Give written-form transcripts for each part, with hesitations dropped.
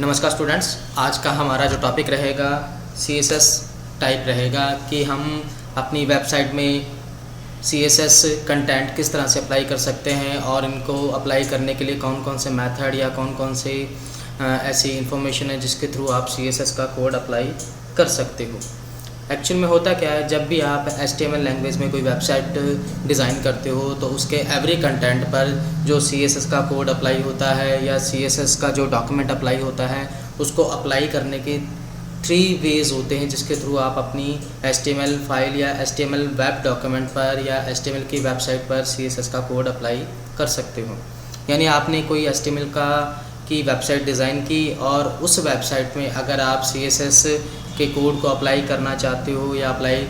नमस्कार स्टूडेंट्स, आज का हमारा जो टॉपिक रहेगा CSS टाइप रहेगा कि हम अपनी वेबसाइट में CSS कंटेंट किस तरह से अप्लाई कर सकते हैं और इनको अप्लाई करने के लिए कौन कौन से मेथड या कौन कौन से ऐसी इंफॉर्मेशन है जिसके थ्रू आप CSS का कोड अप्लाई कर सकते हो। एक्चुअल में होता क्या है, जब भी आप HTML लैंग्वेज में कोई वेबसाइट डिज़ाइन करते हो तो उसके एवरी कंटेंट पर जो CSS का कोड अप्लाई होता है या CSS का जो डॉक्यूमेंट अप्लाई होता है उसको अप्लाई करने के 3 वेज़ होते हैं जिसके थ्रू आप अपनी HTML फाइल या HTML वेब डॉक्यूमेंट पर या HTML की वेबसाइट पर CSS का कोड अप्लाई कर सकते हो। यानी आपने कोई HTML की वेबसाइट डिज़ाइन की और उस वेबसाइट में अगर आप CSS के कोड को अप्लाई करना चाहते हो या अप्लाई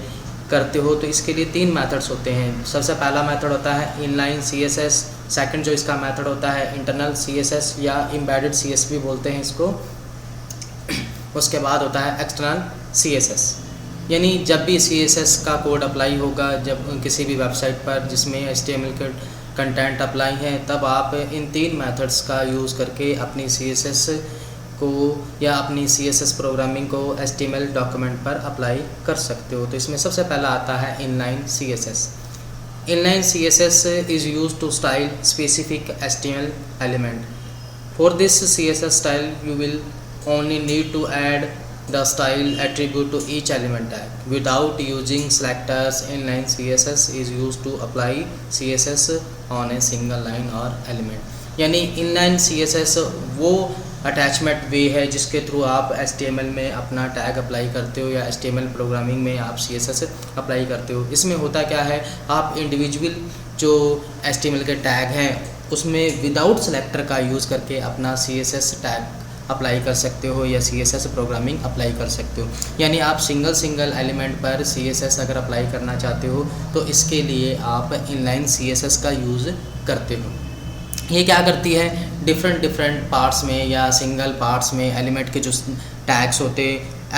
करते हो तो इसके लिए 3 मेथड्स होते हैं। सबसे पहला मेथड होता है इनलाइन CSS, सेकंड जो इसका मेथड होता है इंटरनल CSS या एम्बेडेड CSS भी बोलते हैं इसको। उसके बाद होता है एक्सटर्नल CSS। यानी जब भी CSS का कोड अप्लाई होगा जब किसी भी वेबसाइट पर जिसमें HTML के कंटेंट अप्लाई है, तब आप इन 3 मेथड्स का यूज़ करके अपनी CSS को या अपनी CSS प्रोग्रामिंग को HTML डॉक्यूमेंट पर अप्लाई कर सकते हो। तो इसमें सबसे पहला आता है inline CSS। Inline CSS is used to style specific HTML element. For this CSS style you will only need to add the style attribute to each element tag without using selectors. Inline CSS is used to apply CSS on a single line or element। यानी inline CSS वो attachment वे है जिसके through आप HTML में अपना tag apply करते हो या HTML प्रोग्रामिंग में आप CSS अप्लाई करते हो। इसमें होता क्या है, आप इंडिविजुअल जो HTML के टैग हैं उसमें विदाउट सेलेक्टर का यूज़ करके अपना CSS टैग अप्लाई कर सकते हो या CSS प्रोग्रामिंग अप्लाई कर सकते हो। यानी आप सिंगल एलिमेंट पर CSS अगर अप्लाई करना चाहते हो तो इसके लिए आप इनलाइन CSS का यूज़ करते हो। ये क्या करती है, डिफरेंट पार्ट्स में या सिंगल पार्ट्स में एलिमेंट के जो टैग्स होते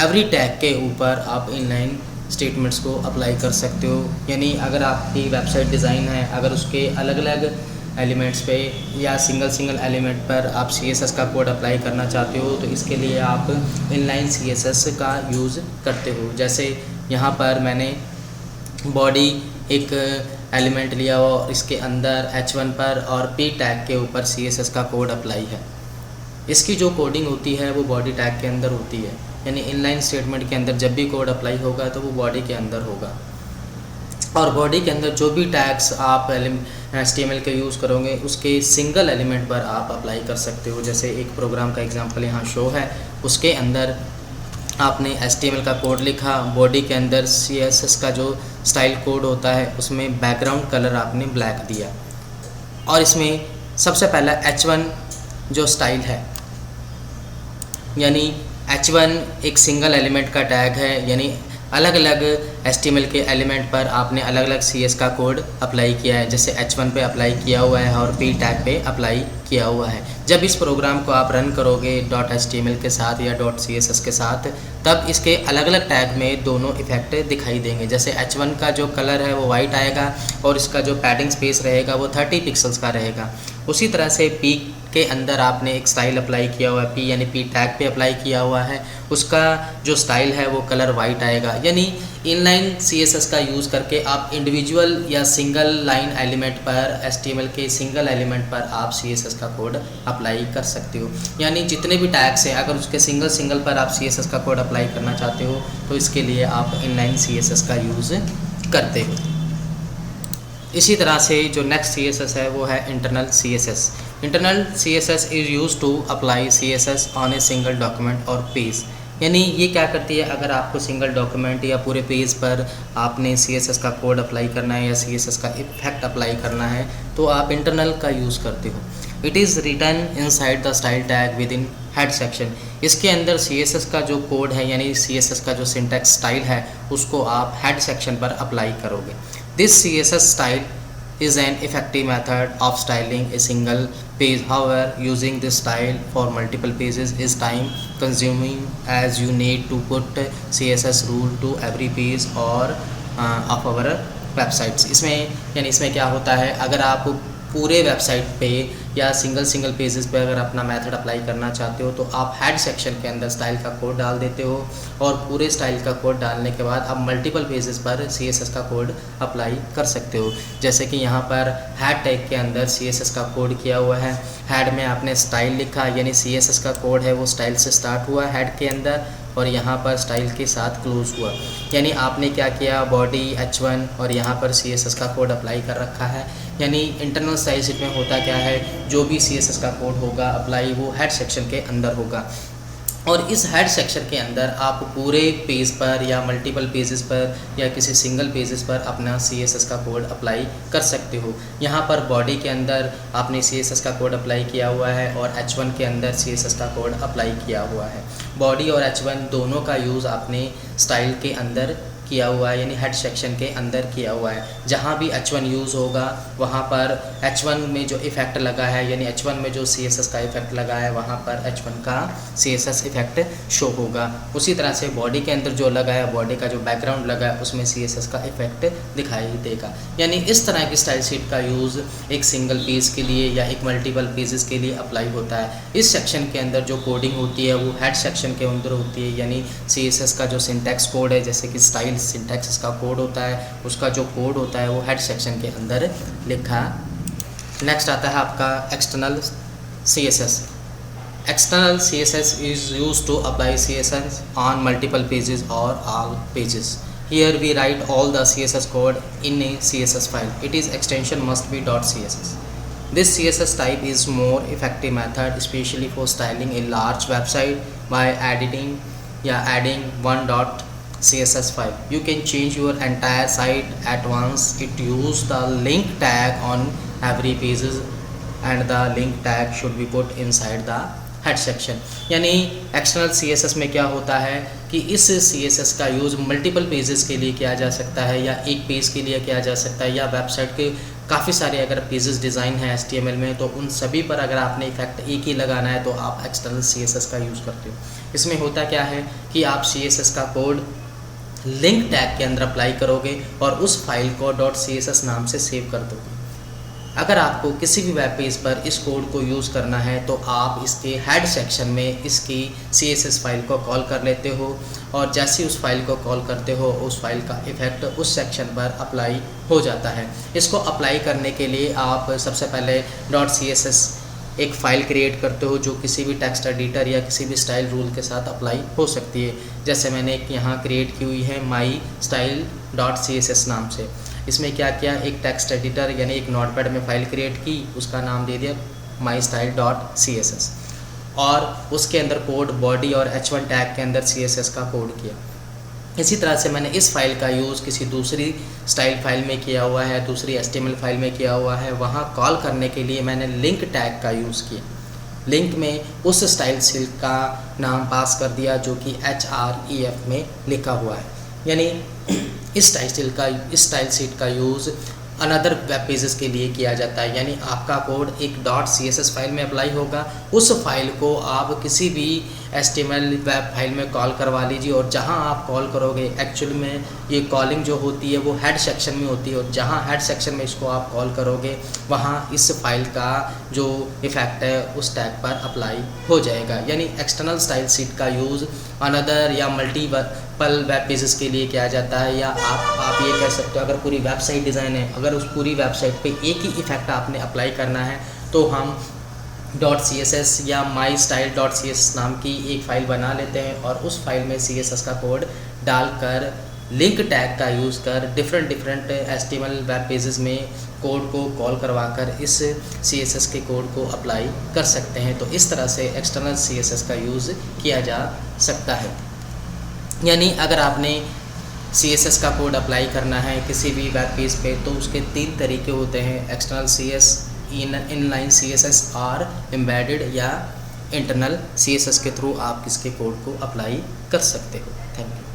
एवरी टैग के ऊपर आप इनलाइन स्टेटमेंट्स को अप्लाई कर सकते हो। यानी अगर आपकी वेबसाइट डिज़ाइन है, अगर उसके अलग अलग एलिमेंट्स पे या सिंगल एलिमेंट पर आप CSS का कोड अप्लाई करना चाहते हो तो इसके लिए आप इनलाइन CSS का यूज़ करते हो। जैसे यहाँ पर मैंने बॉडी एक एलिमेंट लिया और इसके अंदर H1 पर और P टैग के ऊपर CSS का कोड अप्लाई है। इसकी जो कोडिंग होती है वो बॉडी टैग के अंदर होती है। यानी इनलाइन स्टेटमेंट के अंदर जब भी कोड अप्लाई होगा तो वो बॉडी के अंदर होगा और बॉडी के अंदर जो भी टैग्स आप HTML के यूज़ करोगे उसके सिंगल एलिमेंट पर आप अप्लाई कर सकते हो। जैसे एक प्रोग्राम का एग्जांपल यहाँ शो है, उसके अंदर आपने HTML का कोड लिखा, बॉडी के अंदर CSS का जो स्टाइल कोड होता है उसमें बैकग्राउंड कलर आपने ब्लैक दिया और इसमें सबसे पहला H1 जो स्टाइल है, यानी H1 एक सिंगल एलिमेंट का टैग है। यानी अलग अलग HTML के एलिमेंट पर आपने अलग अलग CS का कोड अप्लाई किया है। जैसे H1 पे अप्लाई किया हुआ है और P टैग पे अप्लाई किया हुआ है। जब इस प्रोग्राम को आप रन करोगे .html के साथ या .css के साथ, तब इसके अलग अलग टैग में दोनों इफेक्ट दिखाई देंगे। जैसे H1 का जो कलर है वो वाइट आएगा और इसका जो पैडिंग स्पेस रहेगा वो 30 पिक्सल्स का रहेगा। उसी तरह से P के अंदर आपने एक स्टाइल अप्लाई किया हुआ है, P यानी P टैग पे अप्लाई किया हुआ है, उसका जो स्टाइल है वो कलर वाइट आएगा। यानी इनलाइन CSS का यूज़ करके आप इंडिविजुअल या सिंगल लाइन एलिमेंट पर HTML के सिंगल एलिमेंट पर आप CSS का कोड अप्लाई कर सकते हो। यानी जितने भी टैग्स हैं अगर उसके सिंगल पर आप CSS का कोड अप्लाई करना चाहते हो तो इसके लिए आप इनलाइन CSS का यूज़ करते हो। इसी तरह से जो नेक्स्ट CSS है वो है internal CSS। Internal CSS is use to apply CSS on a single document और पेज। यानी ये क्या करती है, अगर आपको सिंगल डॉक्यूमेंट या पूरे पेज पर आपने CSS का कोड अप्लाई करना है या CSS का इफेक्ट अप्लाई करना है तो आप इंटरनल का यूज़ करते हो। It is written inside the style tag within head section. इसके अंदर CSS का जो कोड है यानी CSS का जो सिंटैक्स स्टाइल है उसको आप हेड सेक्शन पर अप्लाई करोगे। This CSS style is an effective method of styling a single page. However, using this style for multiple pages is time consuming as you need to put CSS rule to every page or of our websites। इसमें क्या होता है, अगर आप पूरे website पे या single pages पे अगर अपना मेथड अप्लाई करना चाहते हो तो आप हेड सेक्शन के अंदर स्टाइल का कोड डाल देते हो और पूरे स्टाइल का कोड डालने के बाद आप मल्टीपल पेजेस पर CSS का कोड अप्लाई कर सकते हो। जैसे कि यहाँ पर हेड टैग के अंदर CSS का कोड किया हुआ है, हेड में आपने स्टाइल लिखा यानी CSS का कोड है वो स्टाइल से स्टार्ट हुआ हेड के अंदर और यहाँ पर स्टाइल के साथ क्लोज हुआ, यानी आपने क्या किया बॉडी H1 और यहाँ पर CSS का कोड अप्लाई कर रखा है। यानी इंटरनल स्टाइल शीट में होता क्या है, जो भी CSS का कोड होगा अप्लाई वो हेड सेक्शन के अंदर होगा और इस हेड सेक्शन के अंदर आप पूरे पेज पर या मल्टीपल पेजेस पर या किसी सिंगल पेजेस पर अपना CSS का कोड अप्लाई कर सकते हो। यहाँ पर बॉडी के अंदर आपने CSS का कोड अप्लाई किया हुआ है और H1 के अंदर CSS का कोड अप्लाई किया हुआ है। बॉडी और H1 दोनों का यूज़ आपने स्टाइल के अंदर किया हुआ है यानी हेड सेक्शन के अंदर किया हुआ है। जहाँ भी H1 यूज़ होगा वहाँ पर H1 में जो इफ़ेक्ट लगा है यानी H1 में जो CSS का इफ़ेक्ट लगा है वहाँ पर H1 का CSS इफ़ेक्ट शो होगा। उसी तरह से बॉडी के अंदर जो लगा है, बॉडी का जो बैकग्राउंड लगा है उसमें CSS का इफ़ेक्ट दिखाई देगा। यानी इस तरह की स्टाइल शीट का यूज़ एक सिंगल पेज के लिए या एक मल्टीपल पेजेस के लिए अप्लाई होता है। इस सेक्शन के अंदर जो कोडिंग होती है वो हेड सेक्शन के अंदर होती है, यानी CSS का जो सिंटैक्स कोड है जैसे कि स्टाइल सिंटैक्स का कोड होता है उसका जो कोड होता है वो हेड सेक्शन के अंदर लिखा। नेक्स्ट आता है आपका external CSS। External CSS is used to apply CSS on multiple pages or all pages. Here we write all the CSS code in a CSS file. Its extension must be .css. This CSS type is more effective method especially for styling a large website by adding one .css file. You can change your entire site at once. It use the link tag on every pages and the link tag should be put inside the head section. यानी external CSS में क्या होता है कि इस CSS का use multiple pages के लिए किया जा सकता है या एक पेज के लिए किया जा सकता है या वेबसाइट के काफ़ी सारे अगर पेजेस डिज़ाइन है HTML में तो उन सभी पर अगर आपने इफेक्ट एक ही लगाना है तो आप एक्सटर्नल CSS का यूज़ करते हो। इसमें होता क्या है कि आप CSS का कोड लिंक टैग के अंदर अप्लाई करोगे और उस फाइल को .css नाम से सेव कर दोगे। अगर आपको किसी भी वेब पेज पर इस कोड को यूज़ करना है तो आप इसके हेड सेक्शन में इसकी CSS फाइल को कॉल कर लेते हो और जैसे उस फाइल को कॉल करते हो उस फाइल का इफ़ेक्ट उस सेक्शन पर अप्लाई हो जाता है। इसको अप्लाई करने के लिए आप सबसे पहले .css एक फ़ाइल क्रिएट करते हो जो किसी भी टेक्स्ट एडिटर या किसी भी स्टाइल रूल के साथ अप्लाई हो सकती है। जैसे मैंने एक यहाँ क्रिएट की हुई है my_style.css नाम से। इसमें क्या किया, एक टेक्स्ट एडिटर यानी एक नोटपैड में फ़ाइल क्रिएट की, उसका नाम दे दिया my_style.css और उसके अंदर कोड बॉडी और H1 टैग के अंदर CSS का कोड किया। इसी तरह से मैंने इस फाइल का यूज़ किसी दूसरी स्टाइल फाइल में किया हुआ है, दूसरी HTML फाइल में किया हुआ है। वहाँ कॉल करने के लिए मैंने लिंक टैग का यूज़ किया। लिंक में उस स्टाइल शीट का नाम पास कर दिया जो कि href में लिखा हुआ है। यानी इस स्टाइल शीट का यूज़ अनदर वेब पेजेस के लिए किया जाता है। यानी आपका कोड एक .css फाइल में अप्लाई होगा, उस फाइल को आप किसी भी HTML वेब फाइल में कॉल करवा लीजिए और जहां आप कॉल करोगे एक्चुअल में ये कॉलिंग जो होती है वो हेड सेक्शन में होती है और जहां हेड सेक्शन में इसको आप कॉल करोगे वहां इस फाइल का जो इफ़ेक्ट है उस टैग पर अप्लाई हो जाएगा। यानी एक्सटर्नल स्टाइल शीट का यूज़ अनदर या मल्टीपल वेब पेजेस के लिए किया जाता है। या आप ये कह सकते हो अगर पूरी वेबसाइट डिज़ाइन है, अगर उस पूरी वेबसाइट पे एक ही इफ़ेक्ट आपने अप्लाई करना है तो हम .css या my_style.css नाम की एक फ़ाइल बना लेते हैं और उस फाइल में CSS का कोड डालकर लिंक टैग का यूज़ कर डिफरेंट HTML वेब पेजेस में कोड को कॉल करवाकर इस CSS के कोड को अप्लाई कर सकते हैं। तो इस तरह से एक्सटर्नल CSS का यूज़ किया जा सकता है। यानी अगर आपने CSS का कोड अप्लाई करना है किसी भी वेब पेज पे तो उसके 3 तरीके होते हैं, एक्सटर्नल CS, इनलाइन CSS और एम्बेडेड या इंटरनल CSS के थ्रू आप इसके कोड को अप्लाई कर सकते हो। Thank you.